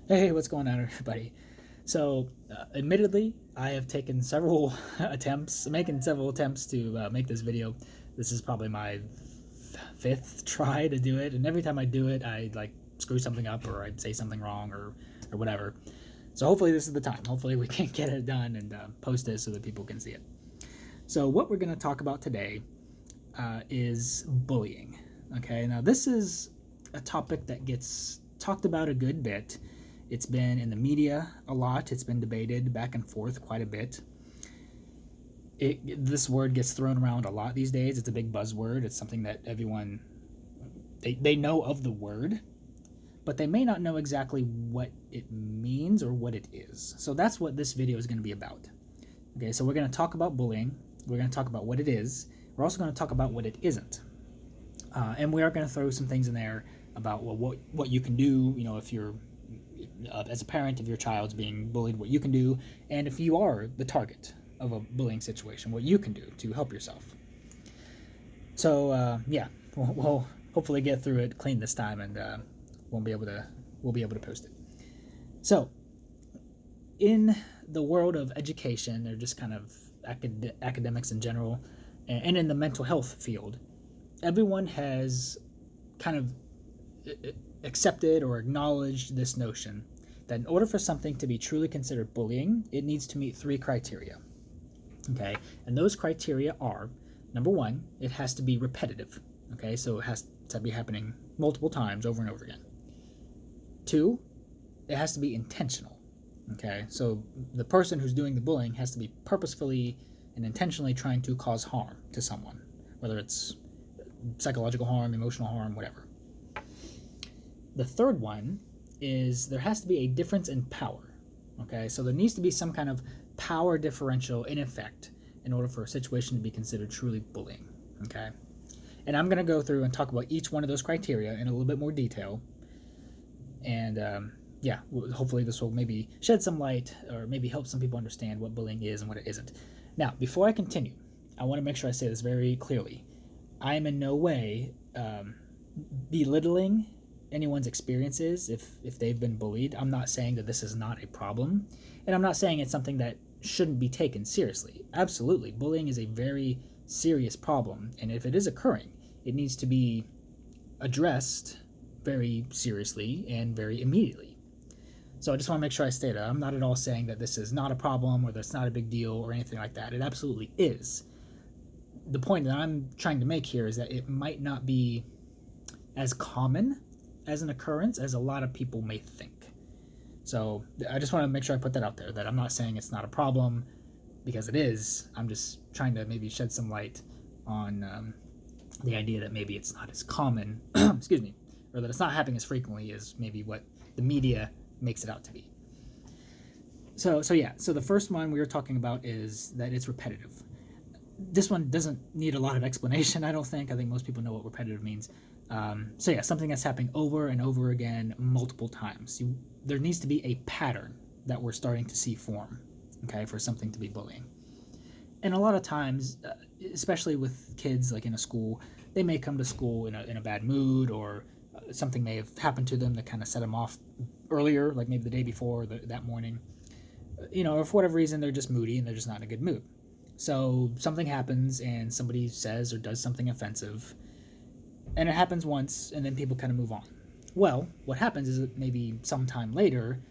Hey, what's going on, everybody? So, admittedly, I have taken several making several attempts to make this video. This is probably my fifth try to do it, and every time I do it, I like screw something up or I say something wrong or whatever. So hopefully this is the time. Hopefully we can get it done and post it so that people can see it. So what we're going to talk about today is bullying. Okay, now this is a topic that gets talked about a good bit. It's been in the media a lot. It's been debated back and forth quite a bit. This word gets thrown around a lot these days. It's a big buzzword. It's something that everyone they know of the word, but they may not know exactly what it means or what it is. So that's what this video is going to be about. Okay, so we're going to talk about bullying. We're going to talk about what it is. We're also going to talk about what it isn't. And we are going to throw some things in there about what you can do, if you're as a parent, if your child's being bullied, what you can do, and if you are the target of a bullying situation, what you can do to help yourself. So yeah, we'll hopefully get through it clean this time, and we'll be able to post it. So, in the world of education, or just kind of academics in general, and in the mental health field, everyone has kind of accepted or acknowledged this notion that in order for something to be truly considered bullying, it needs to meet three criteria. Okay, and those criteria are: number one, it has to be repetitive. Okay, so it has to be happening multiple times over and over again. Two, it has to be intentional. Okay, so the person who's doing the bullying has to be purposefully and intentionally trying to cause harm to someone, whether it's psychological harm, emotional harm, whatever. The third one is there has to be a difference in power. Okay, so there needs to be some kind of power differential in effect in order for a situation to be considered truly bullying. Okay, and I'm going to go through and talk about each one of those criteria in a little bit more detail. And yeah, hopefully this will maybe shed some light or maybe help some people understand what bullying is and what it isn't. Now, before I continue, I want to make sure I say this very clearly. I am in no way belittling anyone's experiences if they've been bullied. I'm not saying that this is not a problem, and I'm not saying it's something that shouldn't be taken seriously. Absolutely, bullying is a very serious problem, and if it is occurring, it needs to be addressed very seriously and very immediately. So I just want to make sure I state that I'm not at all saying that this is not a problem or that's not a big deal or anything like that. It absolutely is. The point that I'm trying to make here is that it might not be as common as an occurrence as a lot of people may think. So I just want to make sure I put that out there, that I'm not saying it's not a problem, because it is. I'm just trying to maybe shed some light on the idea that maybe it's not as common, excuse me, or that it's not happening as frequently as maybe what the media makes it out to be. So the first one we were talking about is that it's repetitive. This one doesn't need a lot of explanation, I don't think. I think most people know what repetitive means. So yeah, something that's happening over and over again multiple times. There needs to be a pattern that we're starting to see form, okay, for something to be bullying. And a lot of times, especially with kids like in a school, they may come to school in a bad mood, or something may have happened to them that kind of set them off earlier, like maybe the day before or that morning. Or for whatever reason, they're just moody and they're just not in a good mood. So something happens and somebody says or does something offensive, and it happens once, and then people kind of move on. Well, what happens is that maybe sometime later,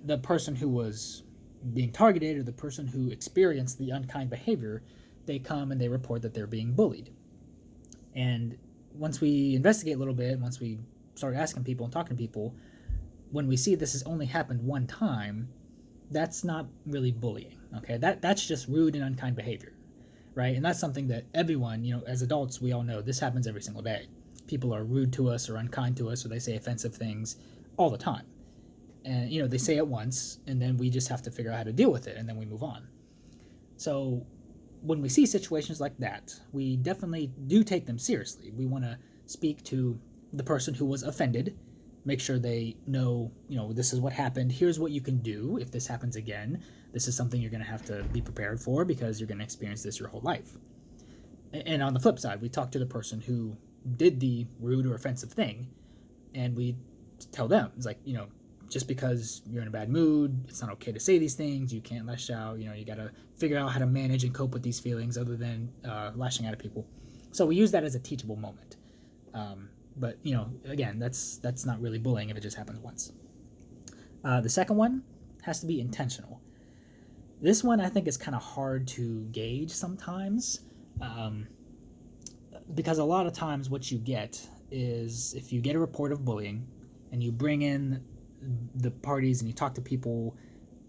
the person who was being targeted or the person who experienced the unkind behavior, they come and they report that they're being bullied. And once we investigate a little bit, once we start asking people and talking to people, when we see this has only happened one time, that's not really bullying. Okay, that's just rude and unkind behavior, right? And that's something that everyone, as adults, we all know this happens every single day. People are rude to us or unkind to us, or they say offensive things all the time. And they say it once, and then we just have to figure out how to deal with it, and then we move on. So when we see situations like that, we definitely do take them seriously. We want to speak to the person who was offended, make sure they know, this is what happened. Here's what you can do if this happens again. This is something you're going to have to be prepared for, because you're going to experience this your whole life. And on the flip side, we talk to the person who did the rude or offensive thing, and we tell them, it's like, just because you're in a bad mood, it's not okay to say these things. You can't lash out. You got to figure out how to manage and cope with these feelings other than lashing out at people. So we use that as a teachable moment. But again, that's not really bullying if it just happens once. The second one has to be intentional. This one I think is kind of hard to gauge sometimes, because a lot of times what you get is, if you get a report of bullying and you bring in the parties and you talk to people,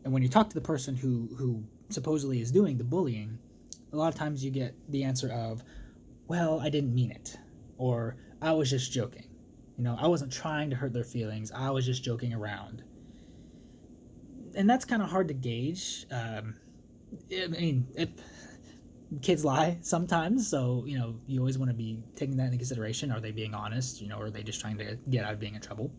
and when you talk to the person who supposedly is doing the bullying, a lot of times you get the answer of, well, I didn't mean it, or I was just joking. I wasn't trying to hurt their feelings. I was just joking around. And that's kind of hard to gauge. Kids lie sometimes, so you always want to be taking that into consideration. Are they being honest? Or are they just trying to get out of being in trouble?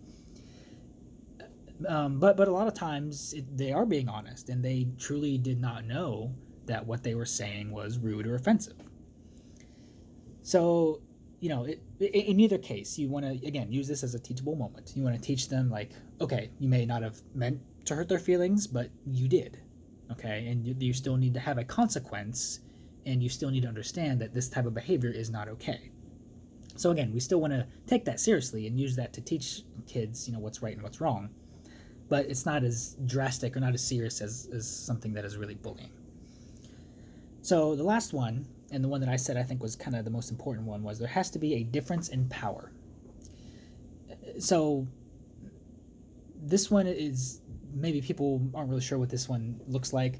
But a lot of times they are being honest, and they truly did not know that what they were saying was rude or offensive. So in either case, you want to, again, use this as a teachable moment. You want to teach them, like, okay, you may not have meant to hurt their feelings, but you did, okay? And you still need to have a consequence, and you still need to understand that this type of behavior is not okay. So again, we still want to take that seriously and use that to teach kids, what's right and what's wrong. But it's not as drastic or not as serious as something that is really bullying. So the last one, and the one that I said I think was kind of the most important one, was there has to be a difference in power. So this one is, maybe people aren't really sure what this one looks like.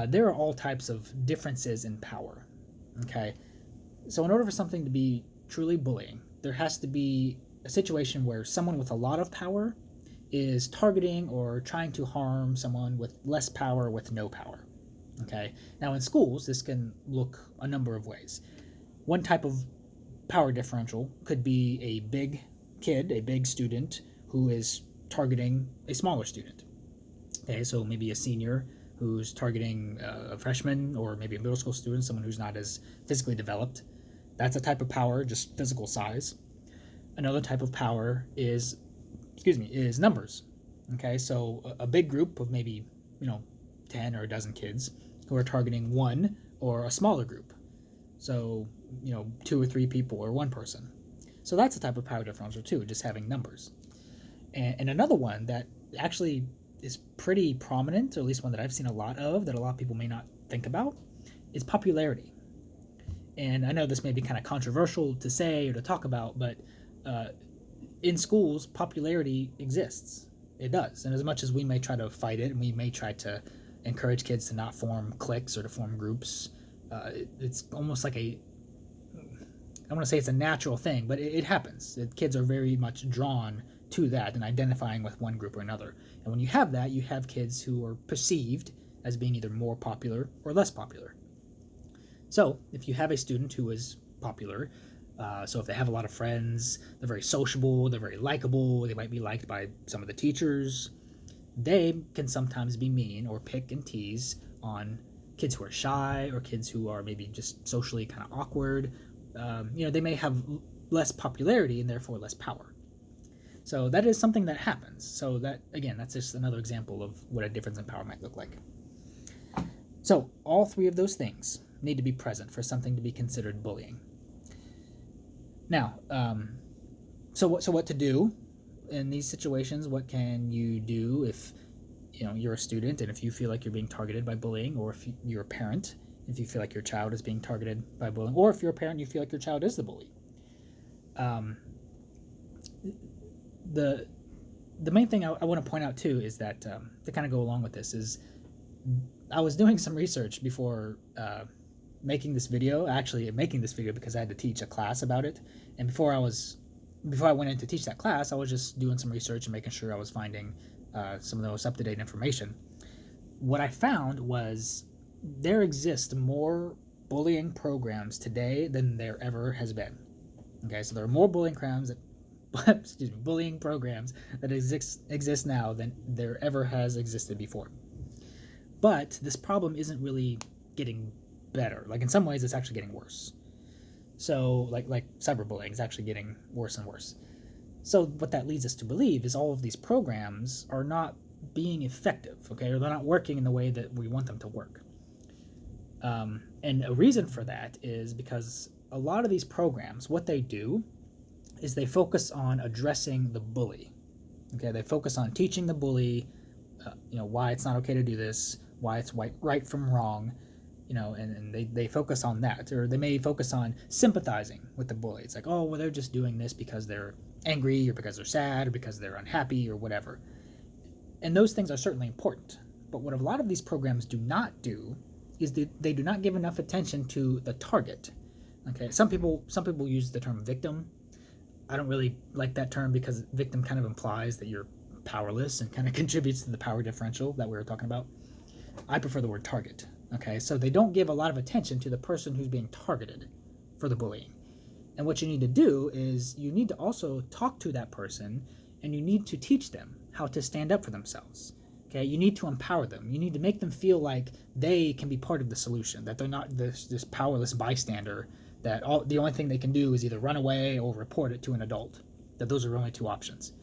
There are all types of differences in power, okay? So in order for something to be truly bullying, there has to be a situation where someone with a lot of power is targeting or trying to harm someone with less power, with no power. Okay. Now in schools, this can look a number of ways. One type of power differential could be a big kid, a big student who is targeting a smaller student. Okay, so maybe a senior who's targeting a freshman, or maybe a middle school student, someone who's not as physically developed. That's a type of power, just physical size. Another type of power is numbers. Okay, so a big group of maybe 10 or a dozen kids who are targeting one, or a smaller group, so 2 or 3 people or one person. So that's a type of power differential too, just having numbers. And another one that actually is pretty prominent, or at least one that I've seen a lot of, that a lot of people may not think about, is popularity. And I know this may be kind of controversial to say or to talk about, but in schools, popularity exists. It does. And as much as we may try to fight it, and we may try to encourage kids to not form cliques or to form groups, it's almost like I want to say it's a natural thing, but it happens. Kids are very much drawn to that and identifying with one group or another. And when you have that, you have kids who are perceived as being either more popular or less popular. So if you have a student who is popular, so if they have a lot of friends, they're very sociable, they're very likable, they might be liked by some of the teachers, they can sometimes be mean or pick and tease on kids who are shy, or kids who are maybe just socially kind of awkward. They may have less popularity and therefore less power. So that is something that happens. So that, again, that's just another example of what a difference in power might look like. So all 3 of those things need to be present for something to be considered bullying. Now, so what to do in these situations? What can you do if you're a student and if you feel like you're being targeted by bullying, or if you're a parent, if you feel like your child is being targeted by bullying, or if you're a parent and you feel like your child is the bully? The main thing I want to point out too is that, to kind of go along with this, is I was doing some research before making this video. Actually, making this video because I had to teach a class about it, and before I went in to teach that class, I was just doing some research and making sure I was finding some of the most up-to-date information. What I found was there exist more bullying programs today than there ever has been. Okay, so there are more bullying programs that exist now than there ever has existed before. But this problem isn't really getting better. Like, in some ways, it's actually getting worse. So, like cyberbullying is actually getting worse and worse. So what that leads us to believe is all of these programs are not being effective, okay, or they're not working in the way that we want them to work. And a reason for that is because a lot of these programs, what they do is they focus on addressing the bully. Okay, they focus on teaching the bully, why it's not okay to do this, why it's right from wrong, and they focus on that. Or they may focus on sympathizing with the bully. It's like, oh, well, they're just doing this because they're angry or because they're sad or because they're unhappy or whatever. And those things are certainly important. But what a lot of these programs do not do is they do not give enough attention to the target. Okay, some people use the term victim. I don't really like that term because victim kind of implies that you're powerless and kind of contributes to the power differential that we were talking about. I prefer the word target. Okay, so they don't give a lot of attention to the person who's being targeted for the bullying. And what you need to do is you need to also talk to that person, and you need to teach them how to stand up for themselves. Okay, you need to empower them. You need to make them feel like they can be part of the solution, that they're not this powerless bystander, that the only thing they can do is either run away or report it to an adult, that those are only two options.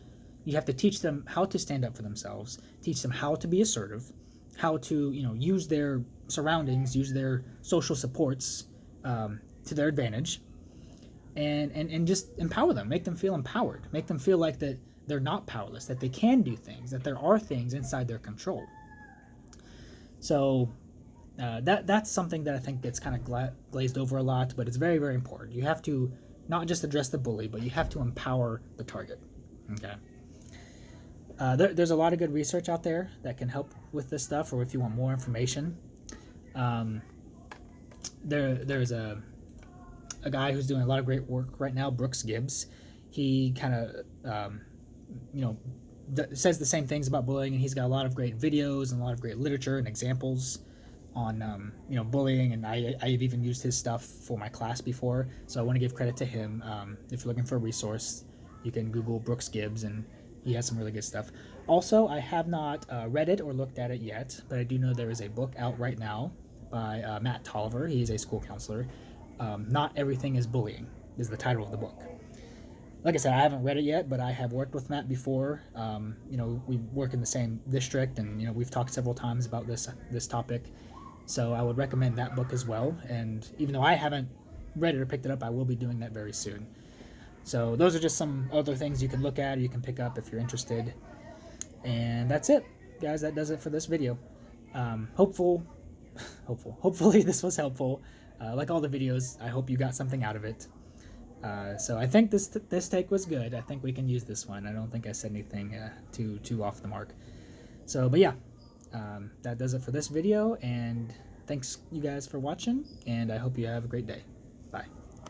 You have to teach them how to stand up for themselves, teach them how to be assertive, how to use their surroundings, use their social supports to their advantage, and just empower them, make them feel empowered, make them feel like that they're not powerless, that they can do things, that there are things inside their control. So that's something that I think gets kind of glazed over a lot, but it's very, very important. You have to not just address the bully, but you have to empower the target. Okay. There's a lot of good research out there that can help with this stuff, or if you want more information. There's a guy who's doing a lot of great work right now, Brooks Gibbs. He kind of says the same things about bullying, and he's got a lot of great videos and a lot of great literature and examples on bullying, and I've even used his stuff for my class before, so I want to give credit to him. If you're looking for a resource, you can Google Brooks Gibbs, and he has some really good stuff. Also, I have not read it or looked at it yet, but I do know there is a book out right now by Matt Tolliver. He's a school counselor. Not Everything is Bullying is the title of the book. Like I said, I haven't read it yet, but I have worked with Matt before. We work in the same district, and we've talked several times about this topic. So I would recommend that book as well. And even though I haven't read it or picked it up, I will be doing that very soon. So those are just some other things you can look at or you can pick up if you're interested. And that's it, guys. That does it for this video. Hopefully this was helpful. Like all the videos, I hope you got something out of it. So I think this take was good. I think we can use this one. I don't think I said anything too off the mark. So, but yeah, that does it for this video. And thanks you guys for watching. And I hope you have a great day. Bye.